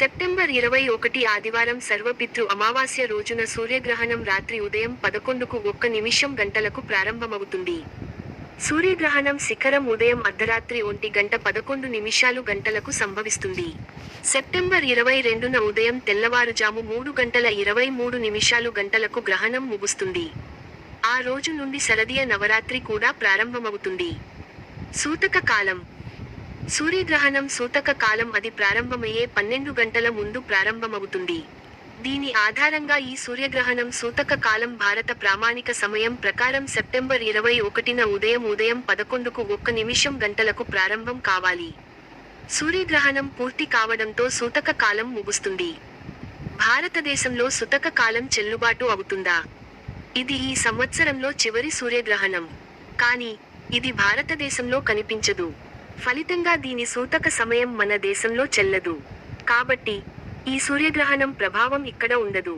September 21 ఆదివారం సర్వపితృ అమావాస్య రోజున సూర్యగ్రహణం రాత్రి ఉదయం 11:01 గంటలకు ప్రారంభమవుతుంది. సూర్యగ్రహణం శిఖరం ఉదయం అర్ధరాత్రి 1:11 గంటలకు సంభవిస్తుంది. సెప్టెంబర్ 22న ఉదయం తెల్లవారుజాము 3:23 గంటలకు గ్రహణం ముగుస్తుంది. ఆ రోజు నుండి శరదీయ నవరాత్రి కూడా ప్రారంభమవుతుంది. సూతక కాలం. సూర్యగ్రహణం సూతక కాలం అది ప్రారంభమయ్యే 12 గంటల ముందు ప్రారంభమవుతుంది. దీని ఆధారంగా ఈ సూర్యగ్రహణం సూతక కాలం భారత ప్రామాణిక సమయం ప్రకారం సెప్టెంబర్ 21న ఉదయం 11:01 గంటలకు ప్రారంభం కావాలి. సూర్యగ్రహణం పూర్తి కావడంతో సూతక కాలం ముగుస్తుంది. భారతదేశంలో సూతక కాలం చెల్లుబాటు అవుతుందా? ఇది ఈ సంవత్సరంలో చివరి సూర్యగ్రహణం. కానీ, ఇది భారతదేశంలో కనిపించదు. ఫలితంగా దీని సూతక సమయం మన దేశంలో చెల్లదు. కాబట్టి, ఈ సూర్యగ్రహణం ప్రభావం ఇక్కడ ఉండదు.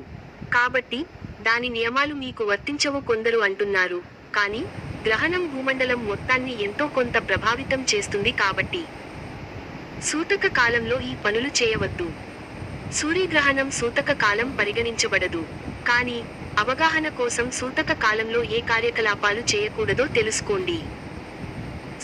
కాబట్టి, దాని నియమాలు మీకు వర్తించవు కొందరు అంటున్నారు. కానీ, గ్రహణం భూమండలం మొత్తాన్ని ఎంతో కొంత ప్రభావితం చేస్తుంది కాబట్టి. సూతక కాలంలో ఈ పనులు చేయవద్దు. సూర్యగ్రహణం సూతక కాలం పరిగణించబడదు. కానీ, అవగాహన కోసం సూతక కాలంలో ఏ కార్యకలాపాలు చేయకూడదో తెలుసుకోండి.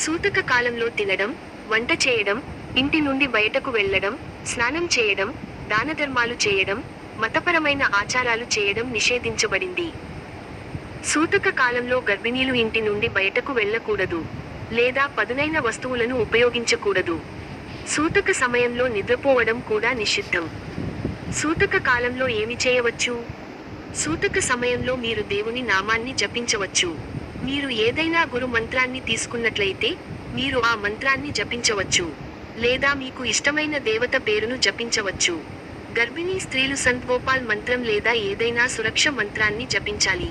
సూతక కాలంలో తినడం, వంట చేయడం, ఇంటి నుండి బయటకు వెళ్లడం, స్నానం చేయడం, దానధర్మాలు చేయడం, మతపరమైన ఆచారాలు చేయడం నిషేధించబడింది. సూతక కాలంలో గర్భిణీలు ఇంటి నుండి బయటకు వెళ్లకూడదు. లేదా పదునైన వస్తువులను ఉపయోగించకూడదు. సూతక సమయంలో నిద్రపోవడం కూడా నిషిద్ధం. సూతక కాలంలో ఏమి చేయవచ్చు? సూతక సమయంలో మీరు దేవుని నామాన్ని జపించవచ్చు. మీరు ఏదైనా గురు మంత్రాన్ని తీసుకున్నట్లయితే, మీరు ఆ మంత్రాన్ని జపించవచ్చు. లేదా మీకు ఇష్టమైన దేవత పేరును జపించవచ్చు. గర్భిణీ స్త్రీలు సంత్ గోపాల్ మంత్రం లేదా ఏదైనా సురక్ష మంత్రాన్ని జపించాలి.